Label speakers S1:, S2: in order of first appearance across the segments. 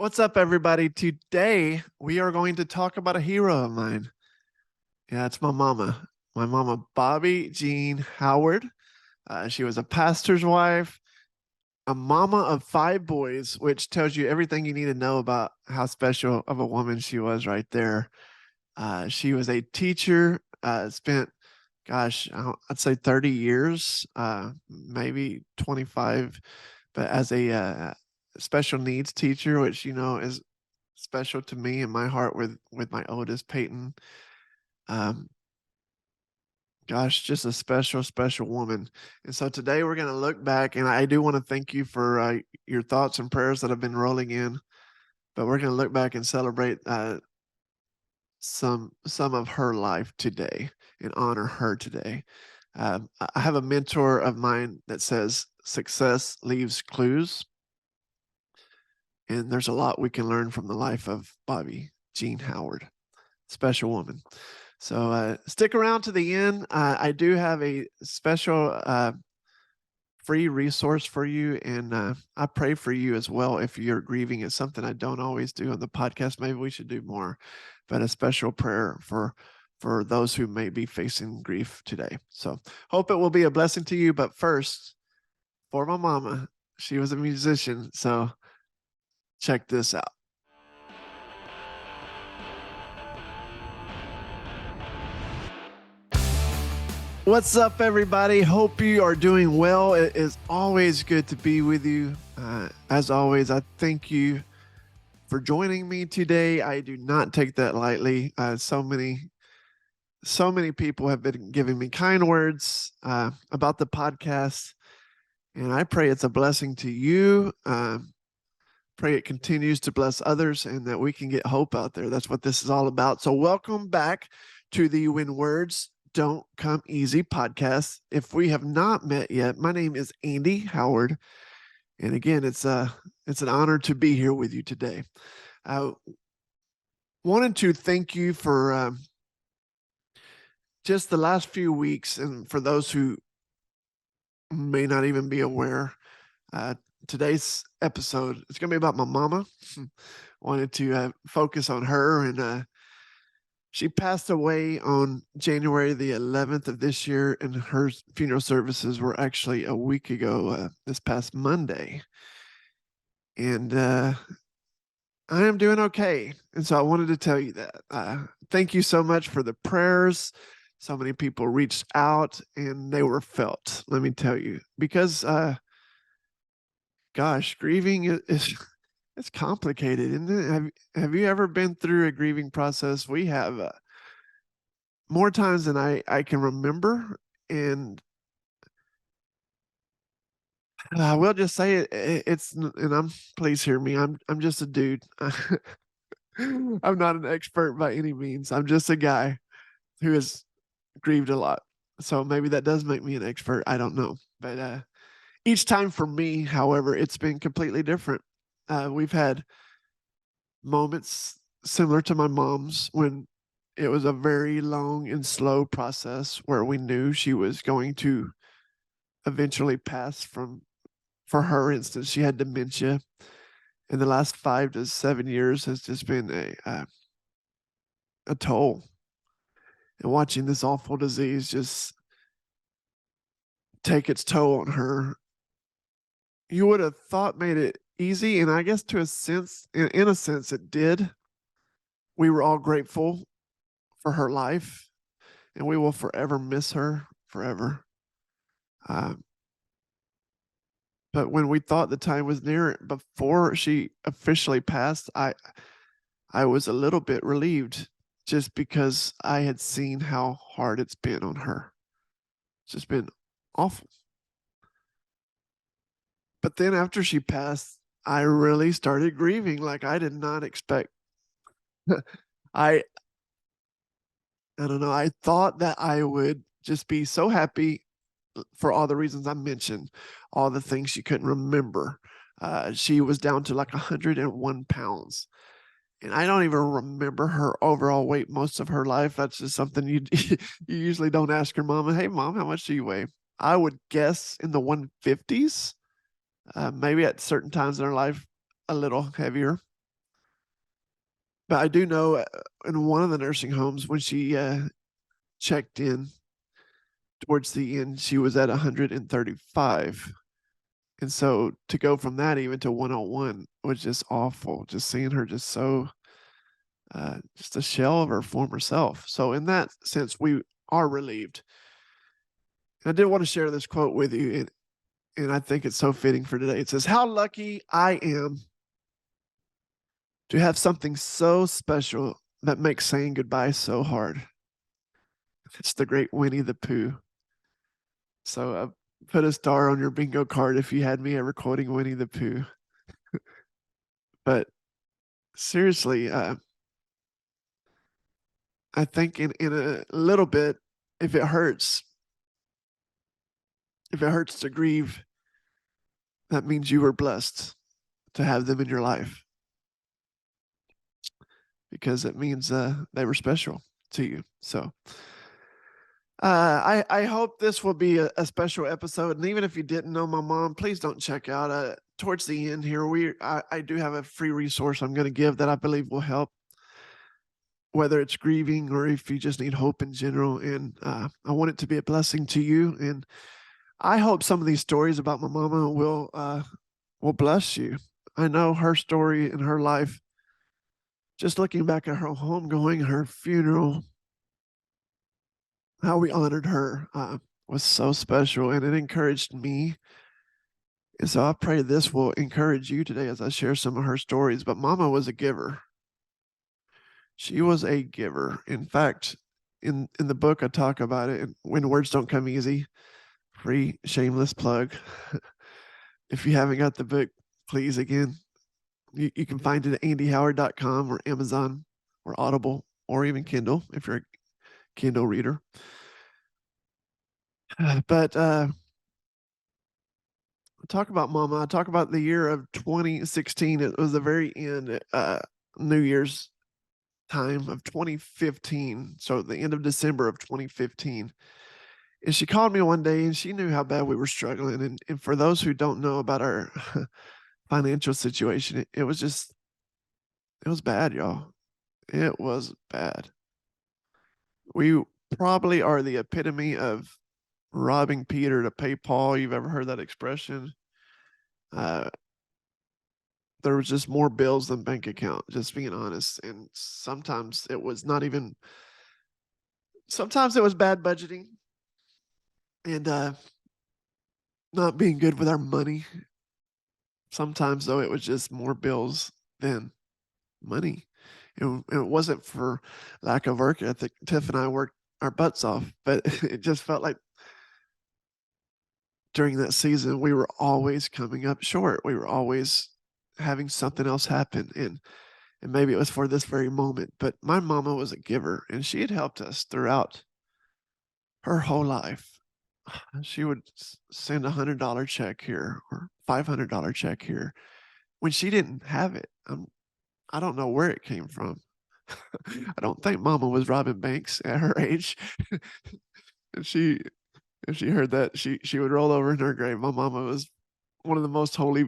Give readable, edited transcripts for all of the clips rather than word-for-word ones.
S1: What's up, everybody? Today, we are going to talk about a hero of mine. Yeah, it's my mama. My mama, Bobby Jean Howard. She was a pastor's wife, a mama of 5 boys, which tells you everything you need to know about how special of a woman she was right there. She was a teacher, spent, I'd say 30 years, maybe 25, but as a special needs teacher, which, is special to me in my heart with my oldest Peyton. Um, just a special woman. And so today we're going to look back, and I do want to thank you for your thoughts and prayers that have been rolling in. But we're going to look back and celebrate some of her life today and honor her today. I have a mentor of mine that says success leaves clues. And there's a lot we can learn from the life of Bobby Jean Howard, special woman. So stick around to the end. I do have a special free resource for you, and I pray for you as well if you're grieving. It's something I don't always do on the podcast. Maybe we should do more, but a special prayer for those who may be facing grief today. So hope it will be a blessing to you. But first, for my mama, she was a musician, so check this out. What's up, everybody? Hope you are doing well. It is always good to be with you. As always, I thank you for joining me today. I do not take that lightly. So many people have been giving me kind words about the podcast, and I pray it's a blessing to you. Pray it continues to bless others and that we can get hope out there. That's what this is all about. So welcome back to the When Words Don't Come Easy podcast. If we have not met yet, my name is Andy Howard. And again, it's an honor to be here with you today. I wanted to thank you for just the last few weeks. And for those who may not even be aware, today's episode is going to be about my mama. Wanted to focus on her, and she passed away on January the 11th of this year, and her funeral services were actually a week ago, this past Monday. And I am doing okay. And so I wanted to tell you that. Thank you so much for the prayers. So many people reached out, and they were felt, let me tell you, because grieving is it's complicated, isn't it? Have you ever been through a grieving process? We have more times than I can remember, and I will just say it's, and please hear me. I'm just a dude. I'm not an expert by any means. I'm just a guy who has grieved a lot. So maybe that does make me an expert. I don't know, but each time for me, however, it's been completely different. We've had moments similar to my mom's when it was a very long and slow process where we knew she was going to eventually pass from, for her instance, she had dementia. And the last 5 to 7 years has just been a toll. And watching this awful disease just take its toll on her, you would have thought made it easy. And I guess to a sense, in a sense, it did. We were all grateful for her life, and we will forever miss her, forever. But when we thought the time was near, before she officially passed, I was a little bit relieved, just because I had seen how hard it's been on her. It's just been awful. But then after she passed, I really started grieving like I did not expect. I don't know. I thought that I would just be so happy for all the reasons I mentioned, all the things she couldn't remember. She was down to like 101 pounds. And I don't even remember her overall weight most of her life. That's just something you you usually don't ask your mom. Hey, mom, how much do you weigh? I would guess in the 150s, maybe at certain times in her life, a little heavier. But I do know in one of the nursing homes when she checked in towards the end, she was at 135. And so to go from that even to 101 was just awful. Just seeing her just so, just a shell of her former self. So in that sense, we are relieved. And I did want to share this quote with you, and I think it's so fitting for today. It says, "How lucky I am to have something so special that makes saying goodbye so hard." It's the great Winnie the Pooh. So put a star on your bingo card if you had me ever quoting Winnie the Pooh. But seriously, I think in a little bit, if it hurts, if it hurts to grieve, that means you were blessed to have them in your life because it means they were special to you. So I hope this will be a special episode. And even if you didn't know my mom, please don't check out. Towards the end here, I do have a free resource I'm going to give that I believe will help, whether it's grieving or if you just need hope in general. And I want it to be a blessing to you. And I hope some of these stories about my mama will bless you. I know her story and her life. Just looking back at her homegoing, her funeral, how we honored her was so special, and it encouraged me. And so I pray this will encourage you today as I share some of her stories. But Mama was a giver. She was a giver. In fact, in the book I talk about it. And When Words Don't Come Easy, free shameless plug. If you haven't got the book, please again, you can find it at andyhoward.com or Amazon or Audible or even Kindle if you're a Kindle reader. But talk about Mama. I talk about the year of 2016. It was the very end, New Year's time of 2015. So the end of December of 2015. And she called me one day and she knew how bad we were struggling. And for those who don't know about our financial situation, it was bad, y'all. It was bad. We probably are the epitome of robbing Peter to pay Paul. You've ever heard that expression? Uh, there was just more bills than bank account, just being honest. And sometimes it was not even, sometimes it was bad budgeting and not being good with our money. Sometimes, though, it was just more bills than money. It wasn't for lack of work ethic. Tiff and I worked our butts off, but it just felt like during that season, we were always coming up short. We were always having something else happen. And maybe it was for this very moment, but my mama was a giver and she had helped us throughout her whole life. She would send $100 check here or $500 check here when she didn't have it. I don't know where it came from. I don't think mama was robbing banks at her age. And if she heard that, she would roll over in her grave. My mama was one of the most holy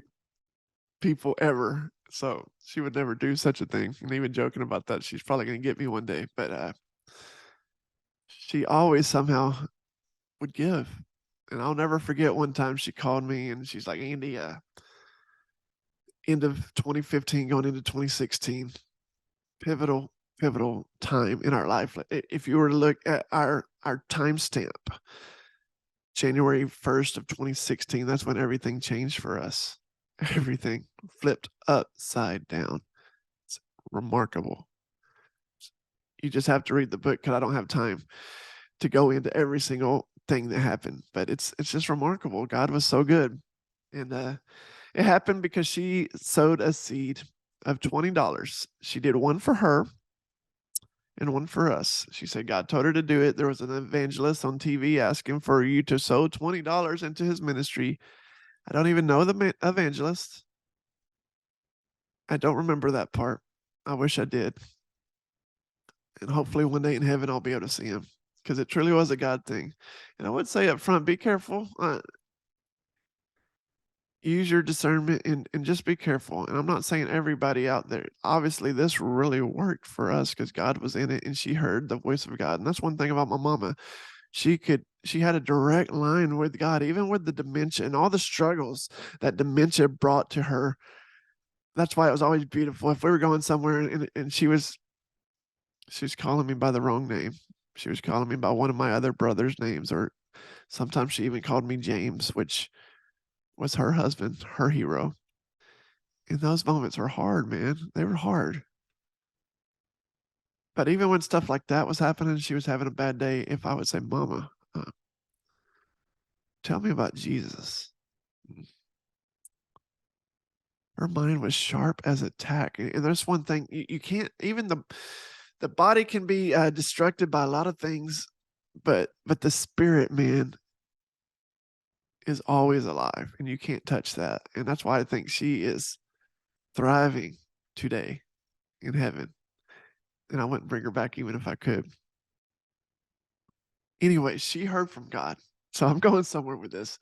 S1: people ever. So she would never do such a thing. And even joking about that, she's probably gonna get me one day. But she always somehow would give. And I'll never forget one time she called me and she's like, Andy, end of 2015 going into 2016, pivotal time in our life. If you were to look at our timestamp, January 1st of 2016, that's when everything changed for us. Everything flipped upside down. It's remarkable. You just have to read the book because I don't have time to go into every single thing that happened. But it's just remarkable. God was so good. And it happened because she sowed a seed of $20. She did one for her and one for us. She said God told her to do it. There was an evangelist on TV asking for you to sow $20 into his ministry. I don't even know the evangelist. I don't remember that part. I wish I did. And hopefully one day in heaven I'll be able to see him because it truly was a God thing. And I would say up front, be careful. use your discernment and just be careful. And I'm not saying everybody out there. Obviously, this really worked for us because God was in it and she heard the voice of God. And that's one thing about my mama. She had a direct line with God, even with the dementia and all the struggles that dementia brought to her. That's why it was always beautiful. If we were going somewhere and she was calling me by the wrong name. She was calling me by one of my other brother's names, or sometimes she even called me James, which was her husband, her hero. And those moments were hard, man. They were hard. But even when stuff like that was happening, she was having a bad day. If I would say, Mama, tell me about Jesus. Her mind was sharp as a tack. And there's one thing you can't, even the body can be distracted by a lot of things, but the spirit, man, is always alive and you can't touch that. And that's why I think she is thriving today in heaven. And I wouldn't bring her back even if I could. Anyway, she heard from God. So I'm going somewhere with this.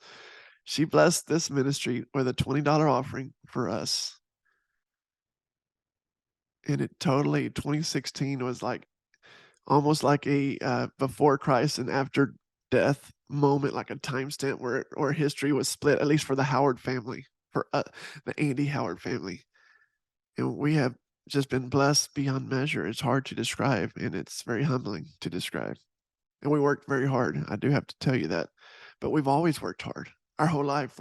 S1: She blessed this ministry with a $20 offering for us. And it totally, 2016 was like almost like a before Christ and after death moment, like a timestamp where history was split, at least for the Howard family, for the Andy Howard family. And we have just been blessed beyond measure. It's hard to describe, and it's very humbling to describe. And we worked very hard. I do have to tell you that. But we've always worked hard our whole life.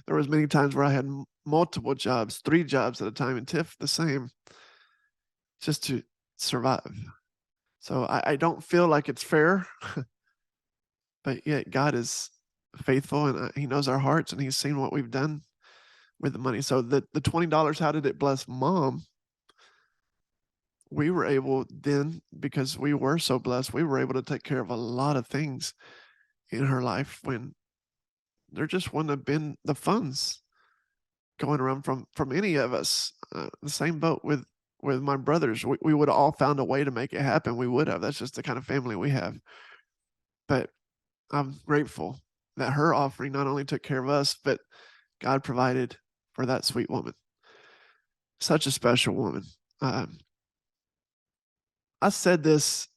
S1: There was many times where I had multiple jobs, 3 jobs at a time, and Tiff the same, just to survive. So I don't feel like it's fair, but yet God is faithful and He knows our hearts and He's seen what we've done with the money. So the $20, how did it bless Mom? We were able then, because we were so blessed, we were able to take care of a lot of things in her life when there just wouldn't have been the funds going around from any of us. The same boat with my brothers. We would have all found a way to make it happen. We would have. That's just the kind of family we have. But I'm grateful that her offering not only took care of us, but God provided for that sweet woman. Such a special woman. I said this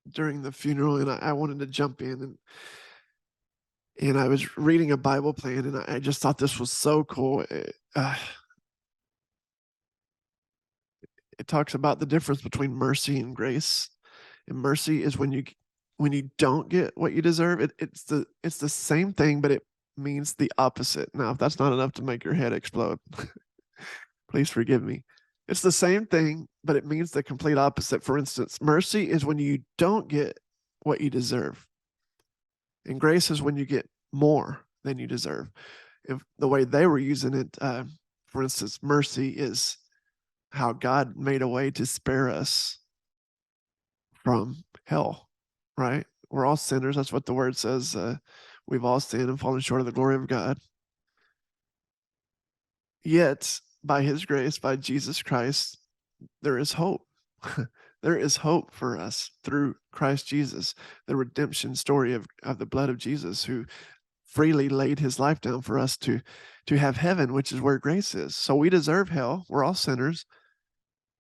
S1: during the funeral, and I wanted to jump in, and I was reading a Bible plan, and I just thought this was so cool. It talks about the difference between mercy and grace. And mercy is when you don't get what you deserve. It's the same thing, but it means the opposite. Now, if that's not enough to make your head explode, please forgive me. It's the same thing, but it means the complete opposite. For instance, mercy is when you don't get what you deserve. And grace is when you get more than you deserve. If the way they were using it, for instance, mercy is how God made a way to spare us from hell, right? We're all sinners. That's what the word says. We've all sinned and fallen short of the glory of God. Yet, by His grace, by Jesus Christ, there is hope. There is hope for us through Christ Jesus, the redemption story of the blood of Jesus, who freely laid His life down for us to have heaven, which is where grace is. So we deserve hell. We're all sinners.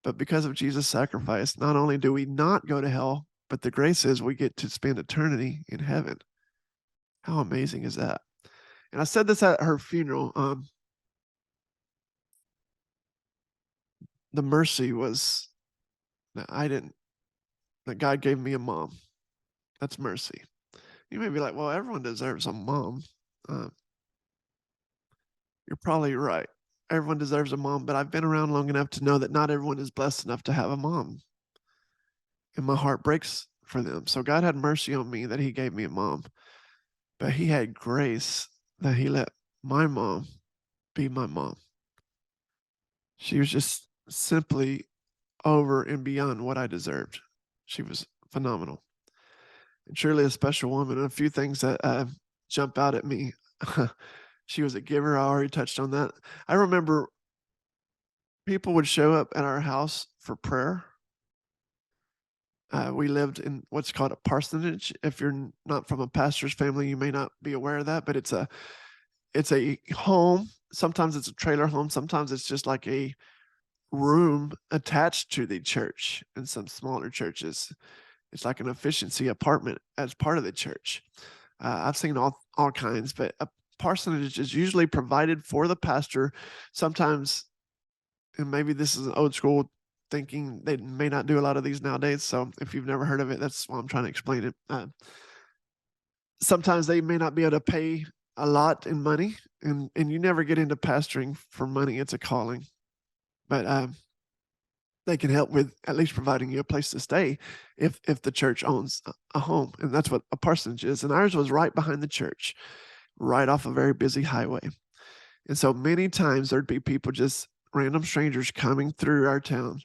S1: But because of Jesus' sacrifice, not only do we not go to hell, but the grace is we get to spend eternity in heaven. How amazing is that? And I said this at her funeral. The mercy was that God gave me a mom. That's mercy. You may be like, well, everyone deserves a mom. You're probably right. Everyone deserves a mom, but I've been around long enough to know that not everyone is blessed enough to have a mom. And my heart breaks for them. So God had mercy on me that He gave me a mom, but He had grace that He let my mom be my mom. She was just simply over and beyond what I deserved. She was phenomenal and truly a special woman. And a few things that jump out at me. She was a giver. I already touched on that. I remember people would show up at our house for prayer. We lived in what's called a parsonage. If you're not from a pastor's family, you may not be aware of that, but it's a home. Sometimes it's a trailer home. Sometimes it's just like a room attached to the church. In some smaller churches, it's like an efficiency apartment as part of the church. I've seen all kinds, but a parsonage is usually provided for the pastor. Sometimes, and maybe this is an old school thinking, they may not do a lot of these nowadays. So if you've never heard of it, that's why I'm trying to explain it. Sometimes they may not be able to pay a lot in money, and you never get into pastoring for money. It's a calling, but they can help with at least providing you a place to stay if the church owns a home, and that's what a parsonage is. And ours was right behind the church, right off a very busy highway. And so many times there'd be people, just random strangers coming through our town,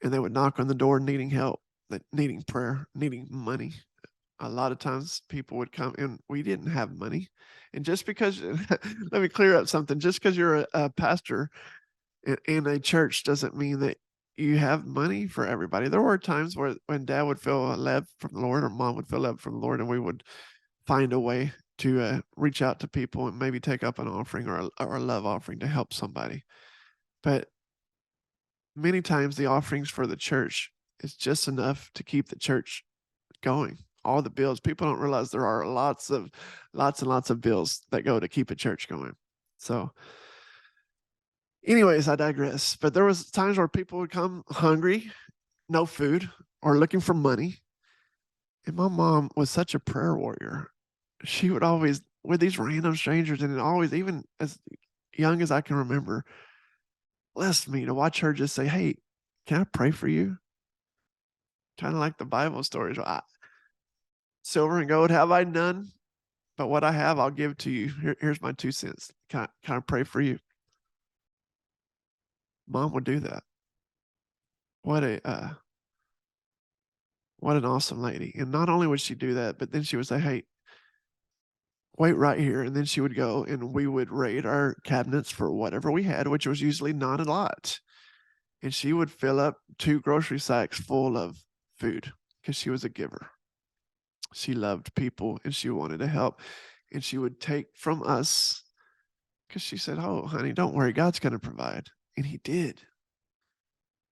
S1: and they would knock on the door needing help, needing prayer, needing money. A lot of times people would come and we didn't have money. And just because, let me clear up something, just because you're a pastor in a church doesn't mean that you have money for everybody. There were times where when dad would feel led from the Lord or mom would feel led from the Lord, and we would find a way to reach out to people and maybe take up an offering or a love offering to help somebody. But many times the offerings for the church is just enough to keep the church going. All the bills, people don't realize there are lots and lots of bills that go to keep a church going. So anyways, I digress. But there was times where people would come hungry, no food, or looking for money. And my mom was such a prayer warrior. She would always, with these random strangers, and it always, even as young as I can remember, blessed me to watch her just say, "Hey, can I pray for you?" Kind of like the Bible stories. Silver and gold have I none, but what I have, I'll give to you. Here's my 2 cents. Can I pray for you? Mom would do that. What a what an awesome lady. And not only would she do that, but then she would say, "Hey, wait right here." And then she would go and we would raid our cabinets for whatever we had, which was usually not a lot. And she would fill up 2 grocery sacks full of food because she was a giver. She loved people and she wanted to help. And she would take from us because she said, "Oh, honey, don't worry. God's going to provide." And he did.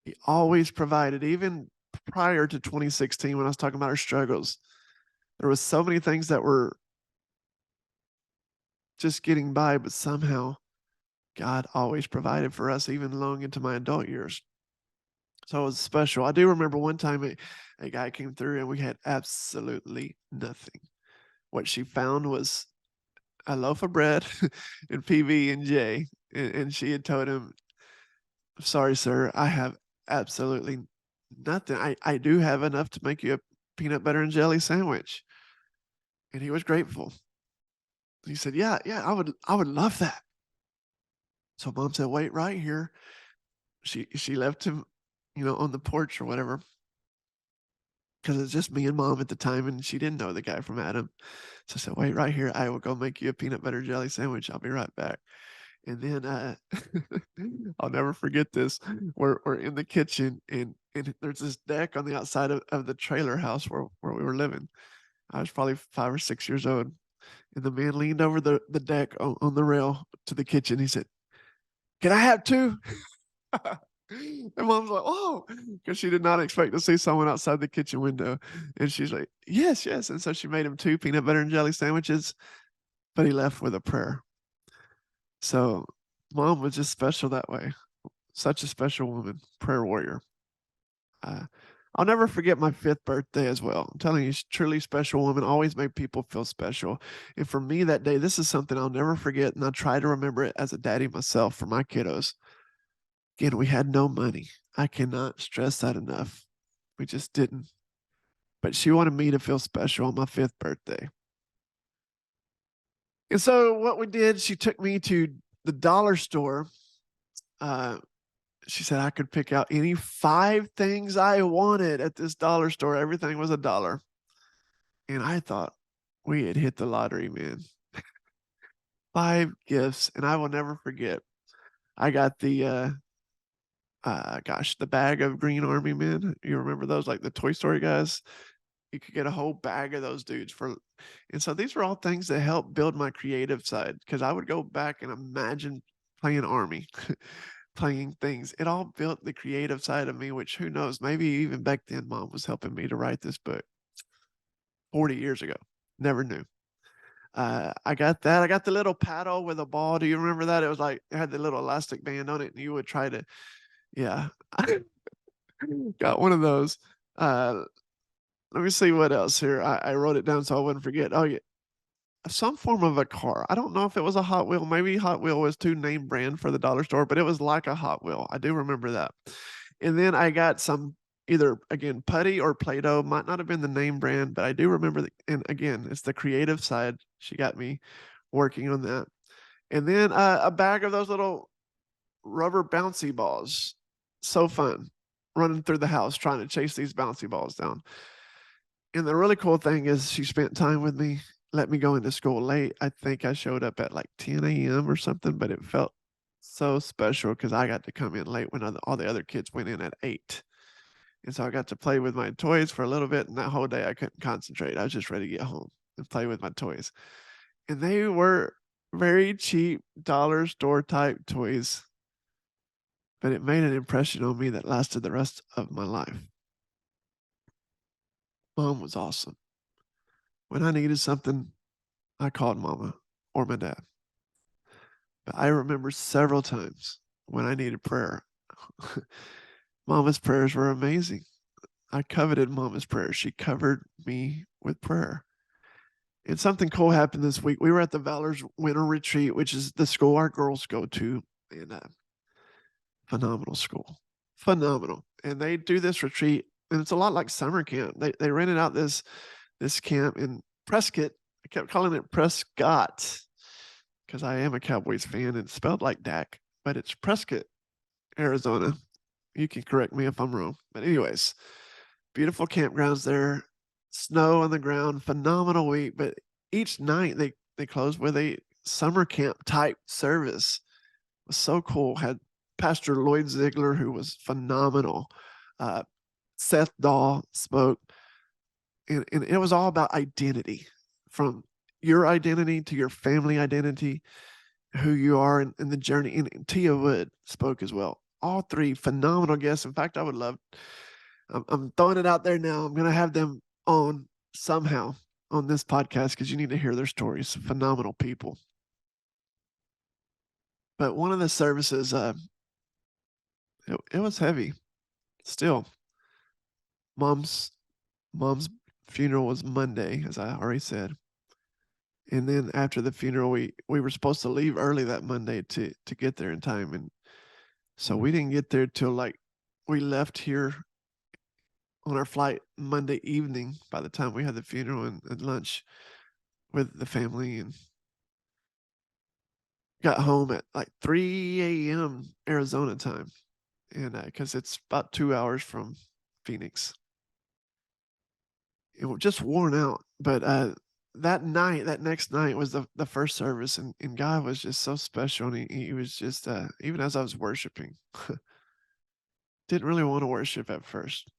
S1: He always provided, even prior to 2016 when I was talking about our struggles. There was so many things that were just getting by, but somehow God always provided for us, even long into my adult years. So it was special. I do remember one time a guy came through and we had absolutely nothing. What she found was a loaf of bread and PB and J, and she had told him, "Sorry, sir, I have absolutely nothing. I do have enough to make you a peanut butter and jelly sandwich." And he was grateful. He said, "Yeah, yeah, I would love that." So mom said, "Wait right here." She left him, on the porch or whatever, because it's just me and mom at the time, and she didn't know the guy from Adam. So I said, "Wait right here. I will go make you a peanut butter jelly sandwich. I'll be right back." And then I'll never forget this. We're in the kitchen, and there's this deck on the outside of the trailer house where we were living. I was probably 5 or 6 years old. And the man leaned over the deck on the rail to the kitchen. He said, "Can I have two?" And mom's like, "Oh," because she did not expect to see someone outside the kitchen window. And she's like, "Yes, yes." And so she made him 2 peanut butter and jelly sandwiches, but he left with a prayer. So mom was just special that way. Such a special woman, prayer warrior. Uh, I'll never forget my 5th birthday as well. I'm telling you, she's truly special woman, always made people feel special. And for me that day, this is something I'll never forget. And I try to remember it as a daddy myself for my kiddos. Again, we had no money. I cannot stress that enough. We just didn't. But she wanted me to feel special on my 5th birthday. And so what we did, she took me to the dollar store. Uh, she said I could pick out any 5 things I wanted at this dollar store. Everything was $1. And I thought we had hit the lottery, man. 5 gifts. And I will never forget. I got the bag of Green Army men. You remember those, like the Toy Story guys? You could get a whole bag of those dudes for, and so these were all things that helped build my creative side because I would go back and imagine playing Army, playing things. It all built the creative side of me, which who knows, maybe even back then mom was helping me to write this book 40 years ago. Never knew. I got that. I got the little paddle with a ball. Do you remember that? It was like it had the little elastic band on it, and you would try to, yeah. I got one of those. Uh, Let me see what else here. I wrote it down so I wouldn't forget. Oh yeah, some form of a car. I don't know if it was a Hot Wheel. Maybe Hot Wheel was too name brand for the dollar store, but it was like a Hot Wheel. I do remember that. And then I got some either again putty or Play-Doh. Might not have been the name brand, but I do remember that. And again, it's the creative side. She got me working on that. And then a bag of those little rubber bouncy balls. So fun running through the house trying to chase these bouncy balls down. And the really cool thing is she spent time with me, let me go into school late. I think I showed up at like 10 a.m. or something, but it felt so special because I got to come in late when all the other kids went in at 8. And so I got to play with my toys for a little bit. And that whole day I couldn't concentrate. I was just ready to get home and play with my toys. And they were very cheap dollar store type toys, but it made an impression on me that lasted the rest of my life. Mom was awesome. When I needed something, I called mama or my dad. But I remember several times when I needed prayer. Mama's prayers were amazing. I coveted mama's prayers. She covered me with prayer. And something cool happened this week. We were at the Valor's Winter Retreat, which is the school our girls go to, and phenomenal school, phenomenal. And they do this retreat, and it's a lot like summer camp. They rented out this camp in Prescott. I kept calling it Prescott because I am a Cowboys fan and it's spelled like Dak, but it's Prescott, Arizona. You can correct me if I'm wrong. But anyways, beautiful campgrounds there, snow on the ground, phenomenal week. But each night they close with a summer camp type service. It was so cool. Had Pastor Lloyd Ziegler, who was phenomenal. Seth Dahl spoke, and it was all about identity, from your identity to your family identity, who you are in the journey. And Tia Wood spoke as well. All three phenomenal guests. In fact, I would love, I'm throwing it out there now. I'm going to have them on somehow on this podcast because you need to hear their stories. Phenomenal people. But one of the services, it was heavy. Still, mom's funeral was Monday, as I already said. And then after the funeral, we were supposed to leave early that Monday to get there in time, and so we didn't get there till like we left here on our flight Monday evening. By the time we had the funeral and lunch with the family, and got home at like 3 a.m. Arizona time, and because it's about 2 hours from Phoenix, it was just worn out. But that next night was the first service, and God was just so special. And he was just, even as I was worshiping, didn't really want to worship at first.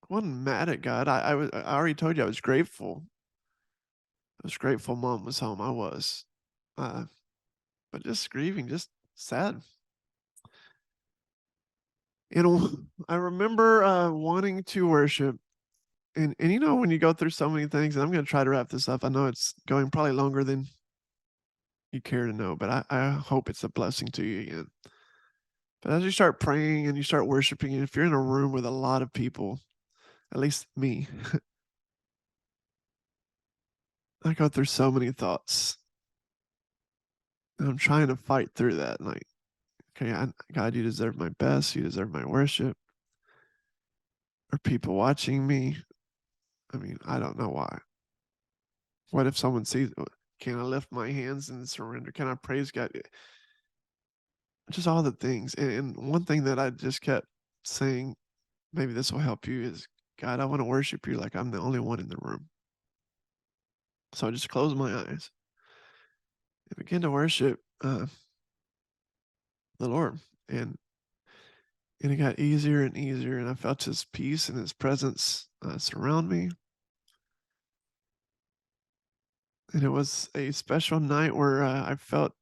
S1: I wasn't mad at God. I already told you I was grateful. I was grateful mom was home. I was, but just grieving, just sad. I remember wanting to worship. And you know, when you go through so many things, and I'm going to try to wrap this up. I know it's going probably longer than you care to know, but I hope it's a blessing to you again. But as you start praying and you start worshiping, and if you're in a room with a lot of people, at least me, I go through so many thoughts. And I'm trying to fight through that. And like, okay, God, you deserve my best. You deserve my worship. Are people watching me? I mean, I don't know why. What if someone sees, can I lift my hands and surrender? Can I praise God? Just all the things. And one thing that I just kept saying, maybe this will help you, is God, I want to worship you like I'm the only one in the room. So I just closed my eyes and began to worship the Lord. And it got easier and easier. And I felt his peace and his presence surround me. And it was a special night where I felt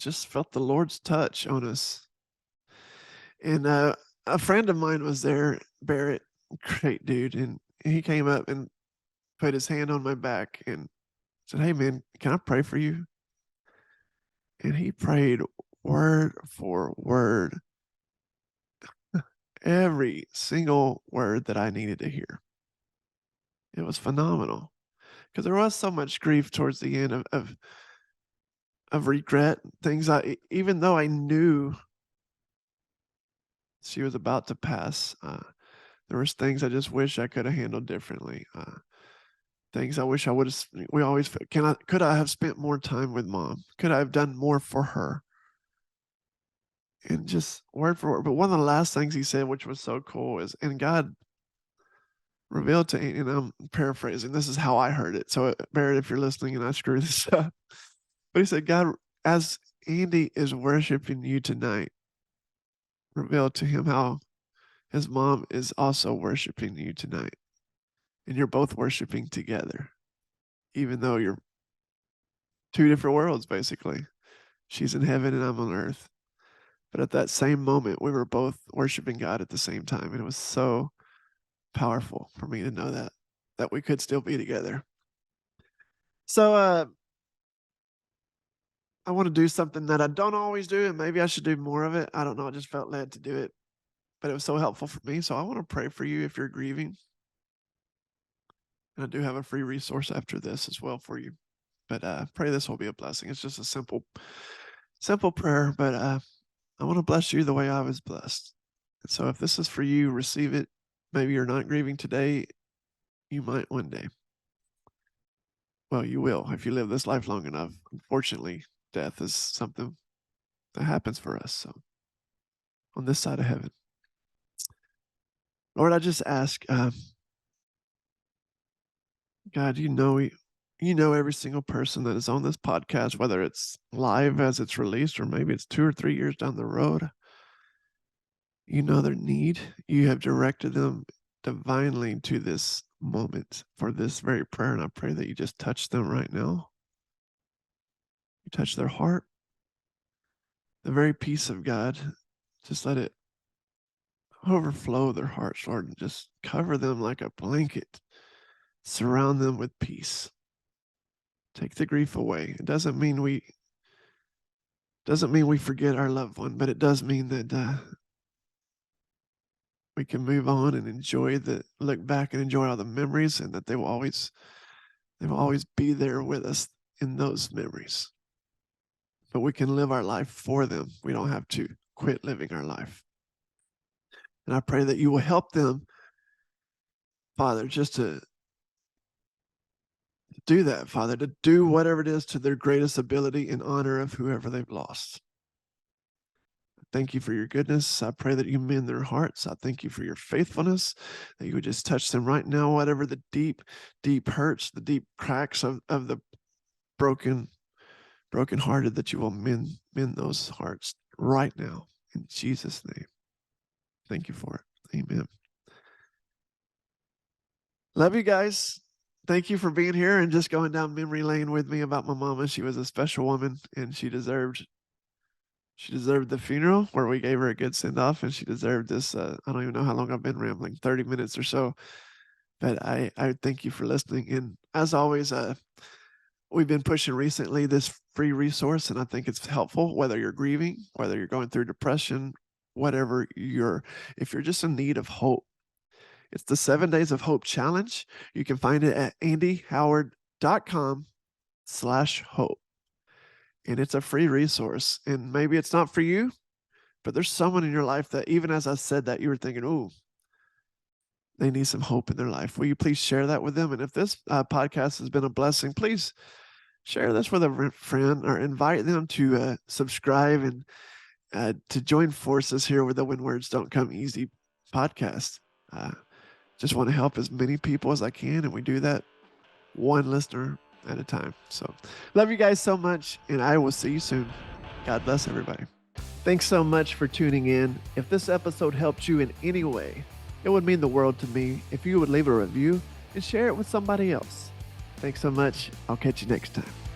S1: the Lord's touch on us. And a friend of mine was there, Barrett, great dude, and he came up and put his hand on my back and said, "Hey man, can I pray for you?" And he prayed word for word, every single word that I needed to hear. It was phenomenal because there was so much grief towards the end of regret, things even though I knew she was about to pass, there was things I just wish I could have handled differently. Things I wish I would have. We always could I have spent more time with mom? Could I have done more for her? And just word for word. But one of the last things he said, which was so cool, is, and God revealed to, and I'm paraphrasing, this is how I heard it. So, Barrett, if you're listening and I screw this up, but he said, God, as Andy is worshiping you tonight, revealed to him how his mom is also worshiping you tonight. And you're both worshiping together, even though you're two different worlds, basically. She's in heaven and I'm on earth. But at that same moment, we were both worshiping God at the same time. And it was so powerful for me to know that we could still be together. So I want to do something that I don't always do, and maybe I should do more of it. I don't know. I just felt led to do it, but it was so helpful for me. So I want to pray for you if you're grieving. And I do have a free resource after this as well for you. But pray this will be a blessing. It's just a simple prayer, but I want to bless you the way I was blessed. And so if this is for you, receive it. Maybe you're not grieving today. You might one day. Well, you will if you live this life long enough. Unfortunately, death is something that happens for us. So on this side of heaven, Lord, I just ask, God, you know every single person that is on this podcast, whether it's live as it's released or maybe it's 2 or 3 years down the road. You know their need. You have directed them divinely to this moment for this very prayer. And I pray that you just touch them right now. You touch their heart. The very peace of God, just let it overflow their hearts, Lord, and just cover them like a blanket. Surround them with peace. Take the grief away. It doesn't mean we forget our loved one, but it does mean that we can move on and look back and enjoy all the memories, and that they will always be there with us in those memories. But we can live our life for them. We don't have to quit living our life. And I pray that you will help them, Father, just to do that, Father, to do whatever it is to their greatest ability in honor of whoever they've lost. Thank you for your goodness. I pray that you mend their hearts. I thank you for your faithfulness, that you would just touch them right now, whatever the deep, deep hurts, the deep cracks of the brokenhearted, that you will mend those hearts right now in Jesus' name. Thank you for it. Amen. Love you guys. Thank you for being here and just going down memory lane with me about my mama. She was a special woman, and she deserved the funeral where we gave her a good send off, and she deserved this. I don't even know how long I've been rambling, 30 minutes or so. But I thank you for listening. And as always, we've been pushing recently this free resource, and I think it's helpful, whether you're grieving, whether you're going through depression, whatever if you're just in need of hope. It's the 7 Days of Hope Challenge. You can find it at andyhoward.com/hope. And it's a free resource. And maybe it's not for you, but there's someone in your life that, even as I said that, you were thinking, ooh, they need some hope in their life. Will you please share that with them? And if this podcast has been a blessing, please share this with a friend or invite them to subscribe and to join forces here with the When Words Don't Come Easy podcast. Just want to help as many people as I can, and we do that one listener at a time. So love you guys so much, and I will see you soon. God bless everybody. Thanks so much for tuning in. If this episode helped you in any way, it would mean the world to me if you would leave a review and share it with somebody else. Thanks so much. I'll catch you next time.